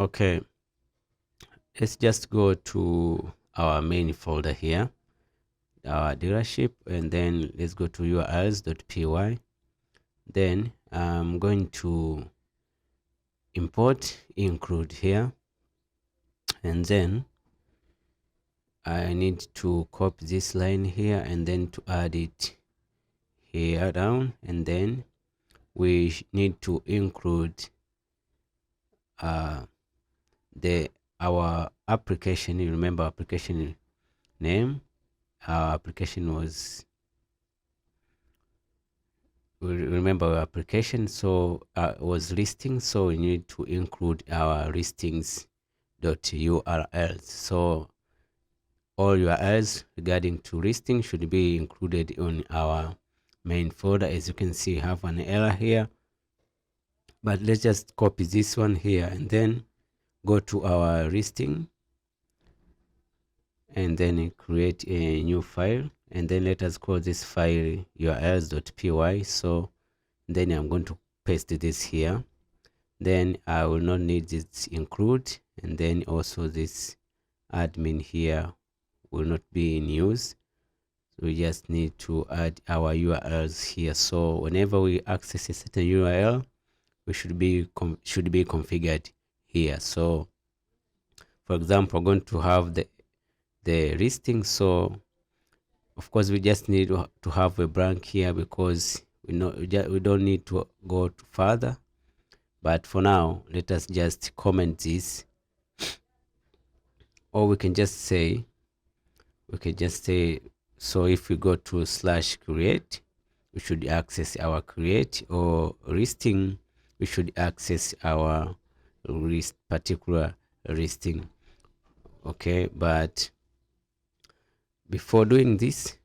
Okay, let's just go to our main folder here, our dealership, and then let's go to urls.py. Then I'm going to import include here, and then I need to copy this line here and then to add it here down, and then we need to include the our application. You remember application name. Our application was, we remember our application, so was listing, so we need to include our listings dot urls. So all URLs regarding to listing should be included on our main folder. As you can see, I have an error here, but let's just copy this one here and then go to our listing and then create a new file, and then let us call this file urls.py. So then I'm going to paste this here. Then I will not need this include, and then also this admin here will not be in use. So we just need to add our URLs here. So whenever we access a certain URL, we should be configured here. So for example, we're going to have the listing. So of course we just need to have a blank here, because we don't need to go further. But for now, let us just comment this, or we can just say, so if we go to /create, we should access our create, or listing, we should access our particular listing. Okay, but before doing this,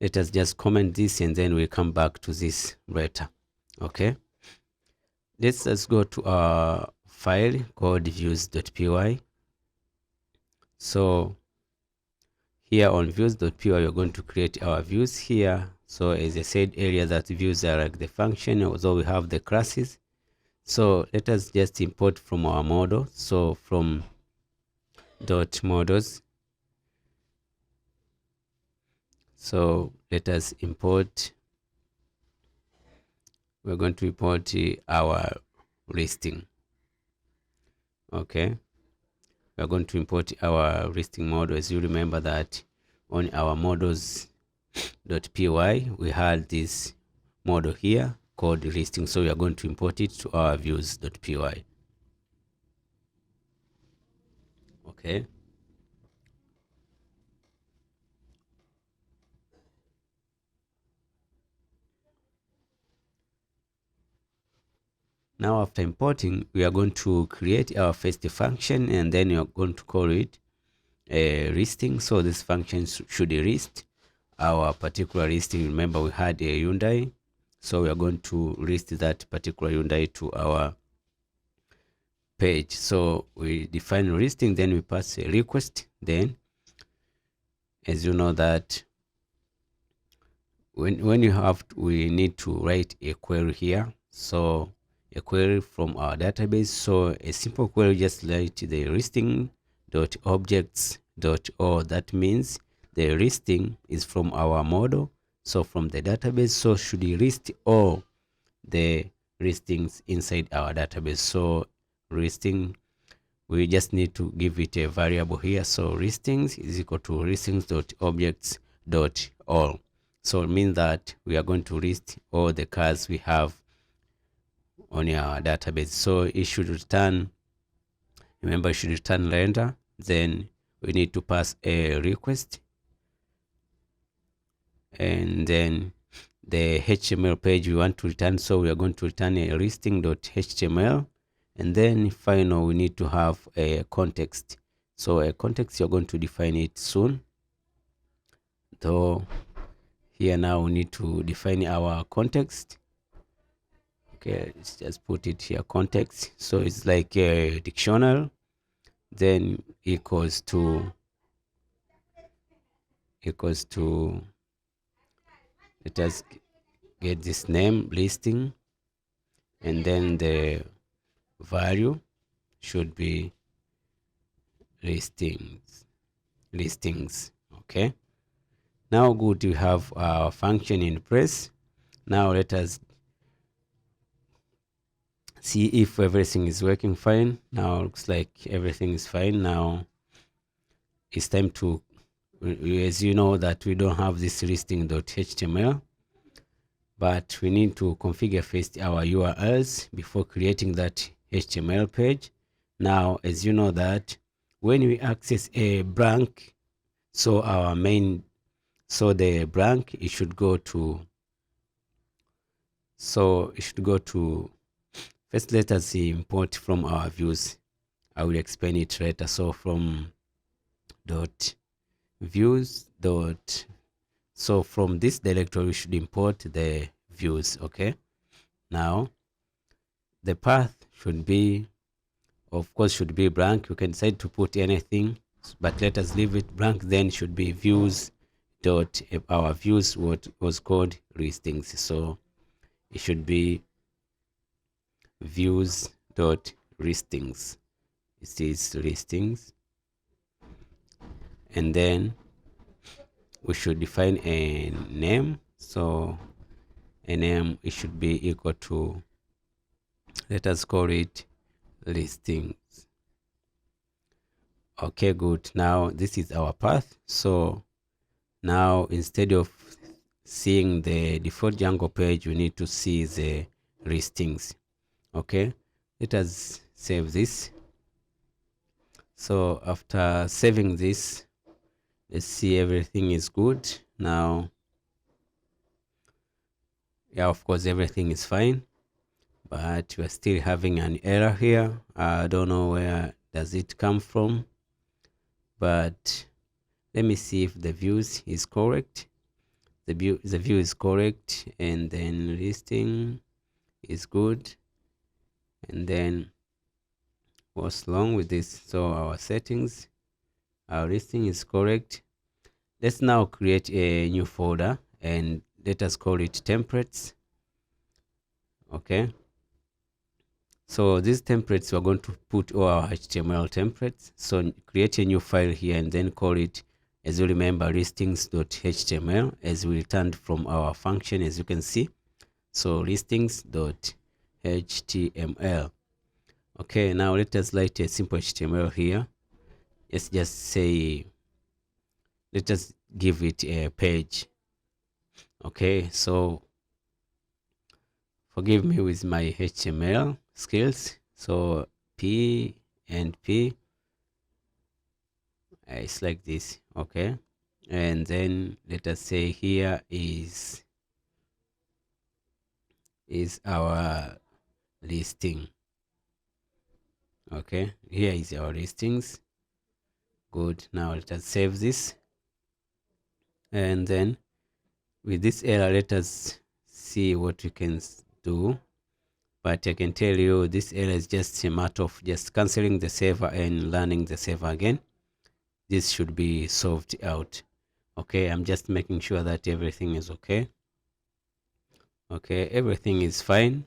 let us just comment this and then we'll come back to this later. Okay, let's go to our file called views.py. So here on views.py, we're going to create our views here. So as I said earlier, that views are like the function, although we have the classes. So let us just import from our model. So from .models, so let us import, we're going to import our listing. Okay, we're going to import our listing model. As you remember that on our models.py, we had this model here called listing. So we are going to import it to our views.py. Okay. Now after importing, we are going to create our first function, and then we are going to call it a listing. So this function should list our particular listing. Remember we had a Hyundai, so we are going to list that particular Hyundai to our page. So we define listing, then we pass a request. Then as you know that when you have we need to write a query here. So a query from our database. So a simple query, just write the listing dot objects dot all. That means the listing is from our model, so from the database. So should you list all the listings inside our database? So listing, we just need to give it a variable here. So listings is equal to listings dot objects dot all. So it means that we are going to list all the cars we have on our database. So it should return, remember, it should return render. Then we need to pass a request, and then the HTML page we want to return. So we are going to return a listing.html, and then final we need to have a context. So a context, you're going to define it soon, though here now we need to define our context. Okay, let's just put it here, context. So it's like a dictionary, then equals to let us get this name listing, and then the value, should be listings. Okay, now good, we have our function in place. Now let us see if everything is working fine. Now looks like everything is fine. Now it's time to, as you know that we don't have this listing.html, but we need to configure first our URLs before creating that HTML page. Now, as you know that when we access a blank, so the blank, it should go to, first let us import from our views. I will explain it later. So from dot views dot, so from this directory we should import the views. Okay, now the path should be, of course, should be blank. You can decide to put anything, but let us leave it blank. Then should be views dot, our views what was called listings, so it should be views dot listings. It is listings, and then we should define a name. So a name, it should be equal to, let us call it listings. Okay, good. Now this is our path. So now instead of seeing the default Django page, we need to see the listings. Okay, let us save this. So after saving this, let's see everything is good. Now, yeah, of course everything is fine, but we're still having an error here. I don't know where does it come from, but let me see if the views is correct. The view is correct, and then listing is good, and then what's wrong with this? So our settings, our listing is correct. Let's now create a new folder and let us call it templates. Okay, so these templates, we're going to put all our HTML templates. So create a new file here and then call it, as you remember, listings.html, as we returned from our function, as you can see. So listings.html. Okay, now let us write a simple HTML here. Let's just say, let us give it a page. Okay, so forgive me with my HTML skills. So P and P, it's like this. Okay, and then let us say here is our listing. Okay, here is our listings. Good. Now let us save this, and then with this error, let us see what we can do. But I can tell you this error is just a matter of just canceling the server and running the server again. This should be solved out. Okay, I'm just making sure that everything is okay. Okay, everything is fine.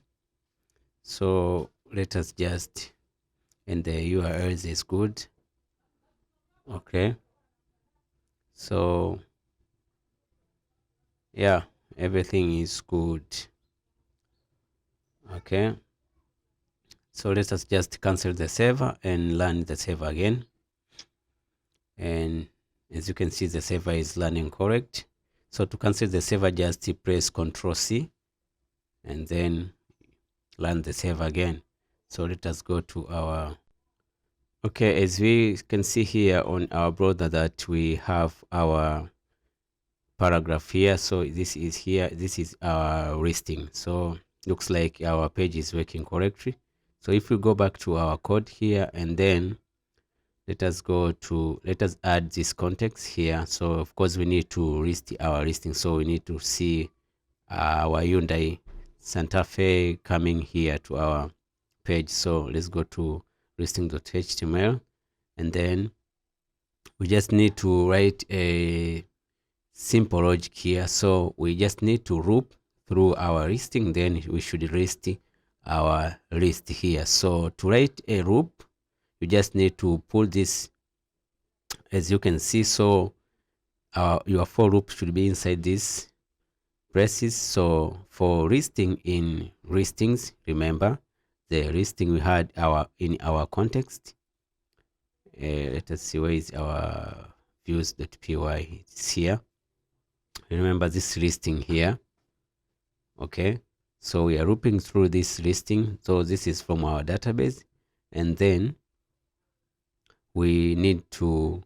So let us just, and the URLs is good. Okay, so yeah, everything is good. Okay, so let us just cancel the server and run the server again. And as you can see, the server is running correct. So to cancel the server, just press Ctrl+C and then run the server again. So let us go to our, okay, as we can see here on our browser that we have our paragraph here. So this is here, this is our listing. So looks like our page is working correctly. So if we go back to our code here, and then let us add this context here. So of course we need to list our listing. So we need to see our Hyundai Santa Fe coming here to our page. So let's go to listing.html, and then we just need to write a simple logic here. So we just need to loop through our listing, then we should list our list here. So to write a loop, you just need to pull this, as you can see. So your for loop should be inside this braces. So for listing in listings, remember the listing we had in our context. Let us see, where is our views.py? It's here. Remember this listing here. Okay, so we are looping through this listing. So this is from our database, and then we need to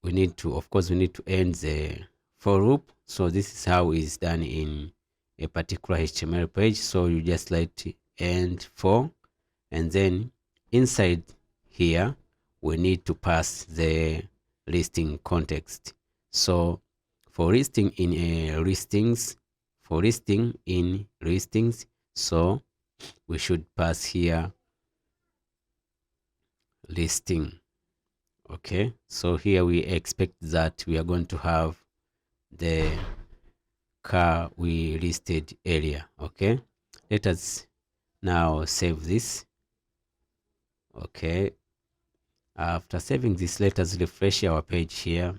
of course we need to end the for loop. So this is how it's done in a particular HTML page. So you just like end for, and then inside here we need to pass the listing context. So for listing in listings, so we should pass here listing. Okay, so here we expect that we are going to have the car we listed earlier. Okay, let us now save this. Okay, after saving this, let us refresh our page here.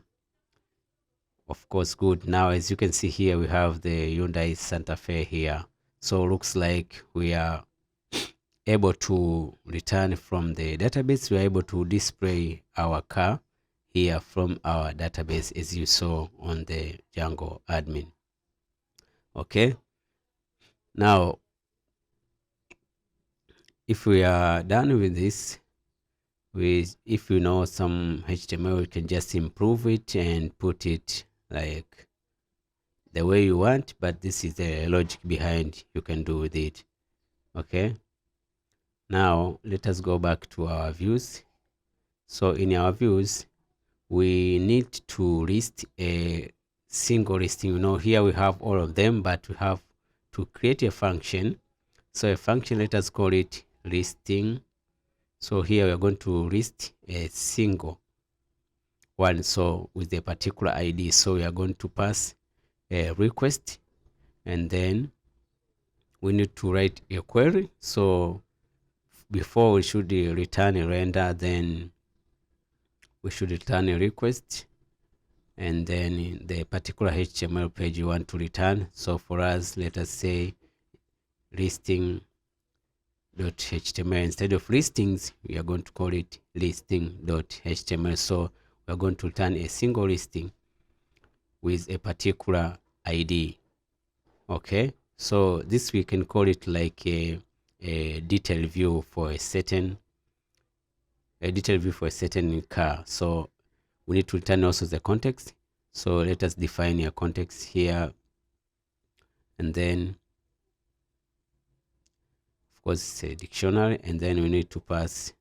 Of course, good. Now as you can see here, we have the Hyundai Santa Fe here. So looks like we are able to return from the database. We are able to display our car here from our database, as you saw on the Django admin. Okay, now if we are done with this, if you know some HTML, you can just improve it and put it like the way you want, but this is the logic behind you can do with it. Okay, now let us go back to our views. So in our views, we need to list a single listing. You know, here we have all of them, but we have to create a function. So a function, let us call it listing. So here we are going to list a single one, so with a particular ID. So we are going to pass a request, and then we need to write a query. So before we should return a render, then we should return a request, and then the particular HTML page you want to return. So for us, let us say listing.html. Instead of listings, we are going to call it listing.html. So we are going to return a single listing with a particular ID. Okay, so this we can call it like a detailed view for a certain car. So we need to return also the context. So let us define a context here, and then of course it's a dictionary, and then we need to pass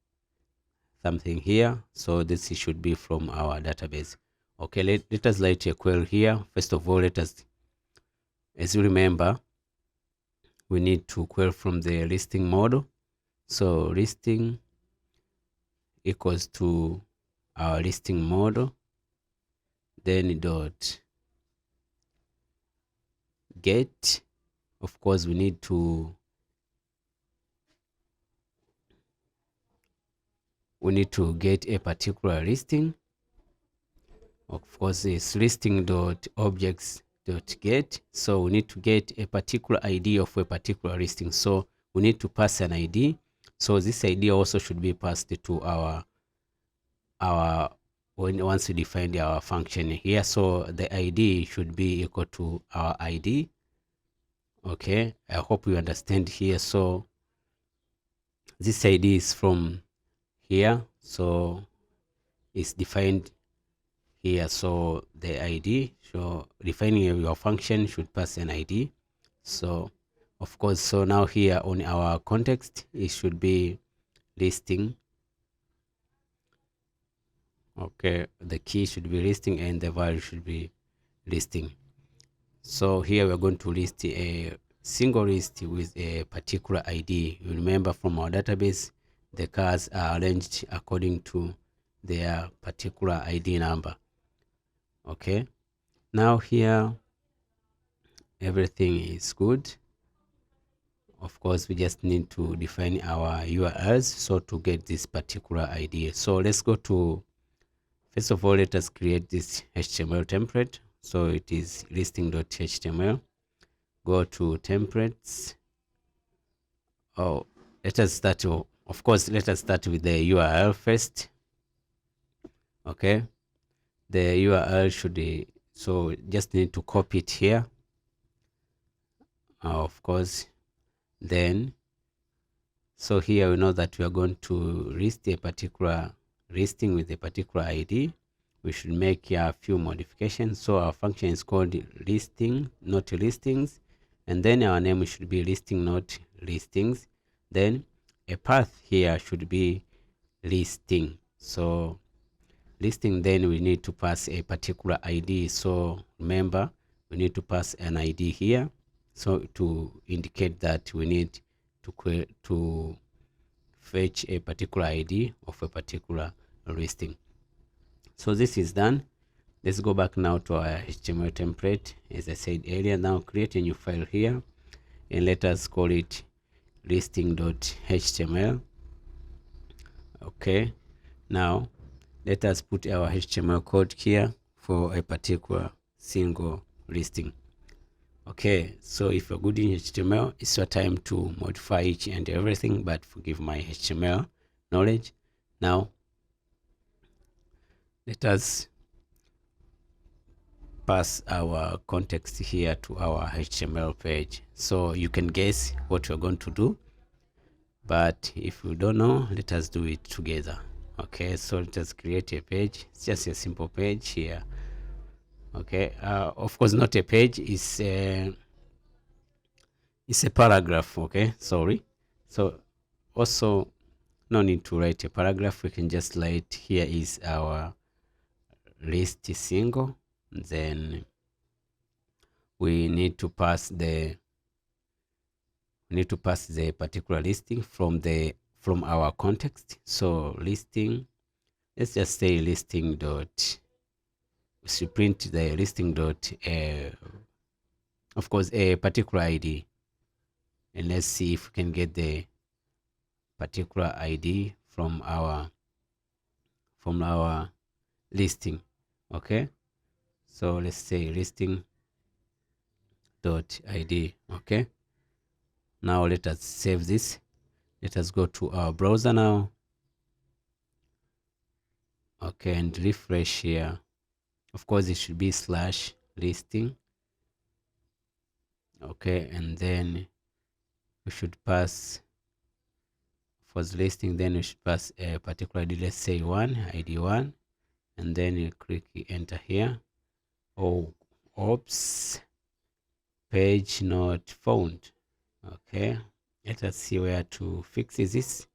something here. So this should be from our database. Okay, let us write a query here. First of all, let us, as you remember, we need to query from the listing model. So listing equals to our listing model, then dot get. Of course, we need to get a particular listing. Of course, it's listing dot objects dot get. So we need to get a particular ID of a particular listing. So we need to pass an ID. So this ID also should be passed to our once we define our function here. So the ID should be equal to our ID. Okay, I hope you understand here. So this ID is from here, so it's defined here. So the ID, so defining your function should pass an ID. So of course, so now here on our context, it should be listing. Okay, the key should be listing and the value should be listing. So here we're going to list a single list with a particular ID. You remember from our database, the cars are arranged according to their particular ID number. Okay, now here everything is good. of course we just need to define our URLs so to get this particular ID. So let's go to, first of all, let us create this HTML template. So it is listing.html. Go to templates. Oh, let us start, of course, let us start with the URL first. Okay, the URL should be, so just need to copy it here, of course. Then, so here we know that we are going to list a particular listing with a particular ID. We should make a few modifications. So our function is called listing, not listings, and then our name should be listing, not listings. Then a path here should be listing. So listing, then we need to pass a particular ID. So remember, we need to pass an ID here, so to indicate that we need to fetch a particular ID of a particular listing. So this is done. Let's go back now to our HTML template. As I said earlier, now create a new file here and let us call it listing.html. okay, now let us put our HTML code here for a particular single listing. Okay, so if you're good in HTML, it's your time to modify each and everything, but forgive my HTML knowledge. Now let us pass our context here to our HTML page, so you can guess what we're going to do, but if you don't know, let us do it together. Okay, so let us create a page. It's just a simple page here. Okay, of course not a page, it's a paragraph. Okay, sorry. So also no need to write a paragraph, we can just write here is our list single, then we need to pass the particular listing from our context. So listing, let's just say listing dot, we print the listing dot of course a particular ID, and let's see if we can get the particular ID from our listing. Okay, so let's say listing dot ID. Okay, now let us save this. Let us go to our browser now. Okay, and refresh here. Of course it should be slash listing. Okay, and then we should pass for the listing, then we should pass a particular ID, let's say ID 1, and then you click enter here. Oh, oops, page not found. Okay, let us see where to fix this.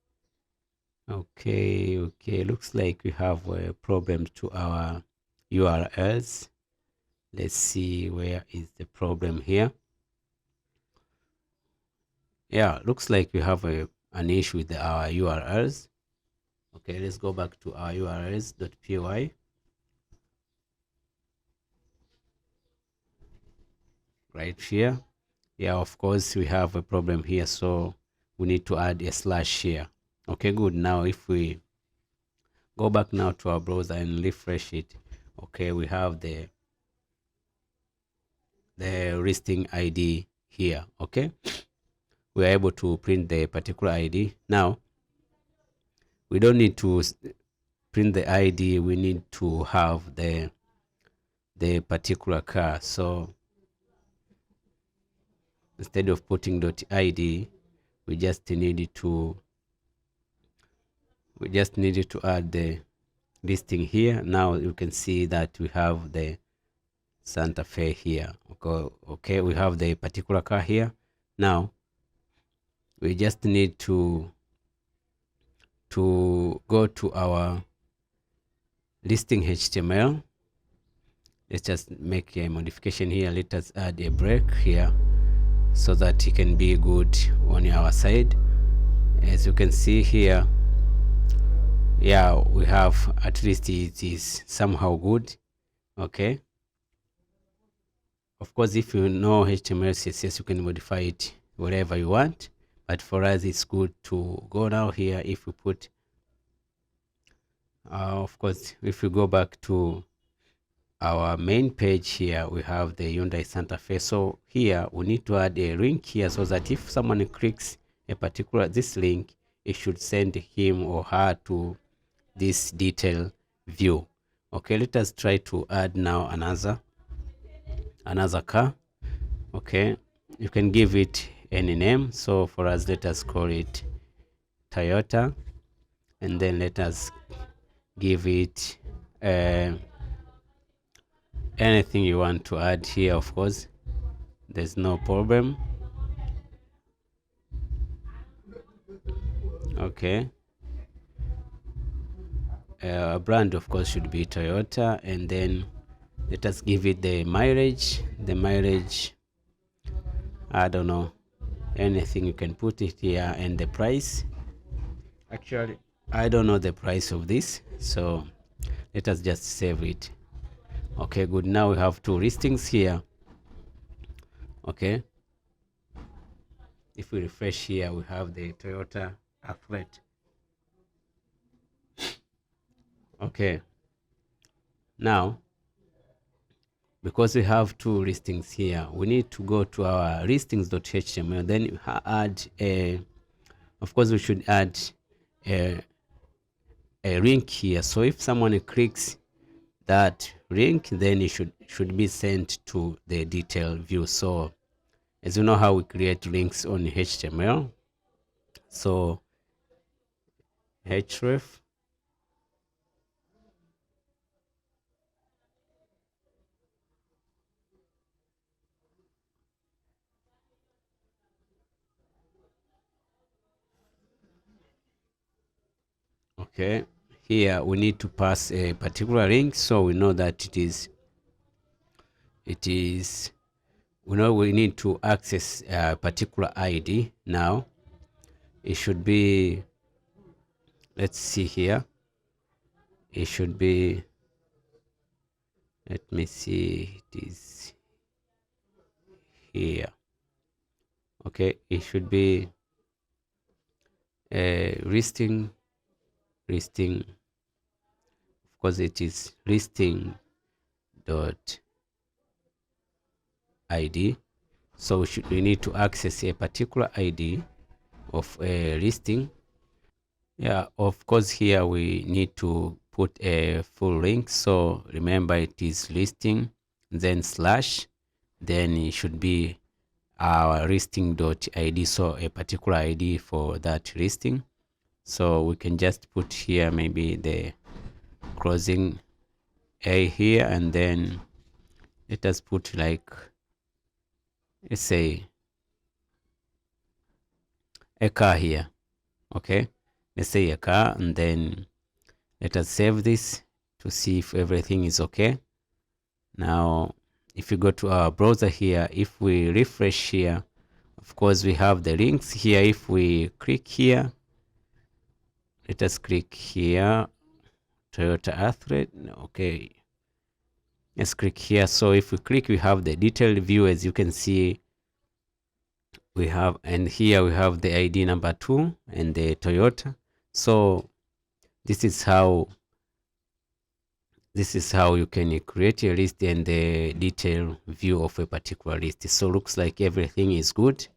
Okay, looks like we have a problem to our URLs. Let's see where is the problem here. Yeah, looks like we have an issue with our URLs. Okay, let's go back to our urls.py. Right here. Yeah, of course we have a problem here, so we need to add a slash here. Okay, good. Now if we go back now to our browser and refresh it, okay, we have the listing ID here. Okay, we are able to print the particular ID. Now we don't need to print the ID, we need to have the particular car. So instead of putting .id, we just needed to add the listing here. Now you can see that we have the Santa Fe here. Okay, we have the particular car here. Now we just need to go to our listing HTML. Let's just make a modification here. Let us add a break here so that it can be good on our side. As you can see here, yeah, we have, at least it is somehow good. Okay, of course if you know HTML CSS, you can modify it wherever you want. But for us, it's good to go now here. If we put, of course, if we go back to our main page here, we have the Hyundai Santa Fe. So here we need to add a link here, so that if someone clicks this link, it should send him or her to this detail view. Okay, let us try to add now another car. Okay, you can give it any name. So for us, let us call it Toyota, and then let us give it anything you want to add here. Of course, there's no problem. Okay, a brand of course should be Toyota, and then let us give it the mileage. I don't know, anything you can put it here, and the price. Actually, I don't know the price of this, so let us just save it. Okay, good. Now we have two listings here. Okay, if we refresh here, we have the Toyota Athlete. Okay, now because we have two listings here, we need to go to our listings.html, then add a, of course we should add a link here. So if someone clicks that link, then it should be sent to the detail view. So as you know how we create links on HTML, so href, okay, here we need to pass a particular link, so we know that we know we need to access a particular ID. Now it should be, let's see here, it should be, let me see, it is here. Okay, it should be a listing, of course it is listing dot ID. So we need to access a particular ID of a listing. Yeah, of course here we need to put a full link. So remember, it is listing, then slash, then it should be our listing.id, so a particular ID for that listing. So we can just put here maybe the closing A here, and then let us put like, let's say a car here. Okay, let's say a car, and then let us save this to see if everything is okay. Now if you go to our browser here, if we refresh here, of course we have the links here. If we click here, let us click here, Toyota Athlete. Okay, let's click here. So if we click, we have the detailed view. As you can see, we have, and here we have the ID number 2 and the Toyota. So this is how you can create a list and the detailed view of a particular list. So looks like everything is good.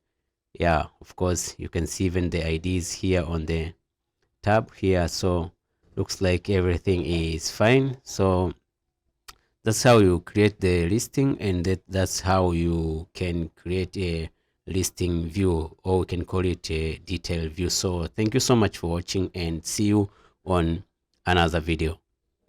Yeah, of course you can see even the IDs here on the tab here. So looks like everything is fine. So that's how you create the listing, and that's how you can create a listing view, or we can call it a detailed view. So thank you so much for watching, and see you on another video.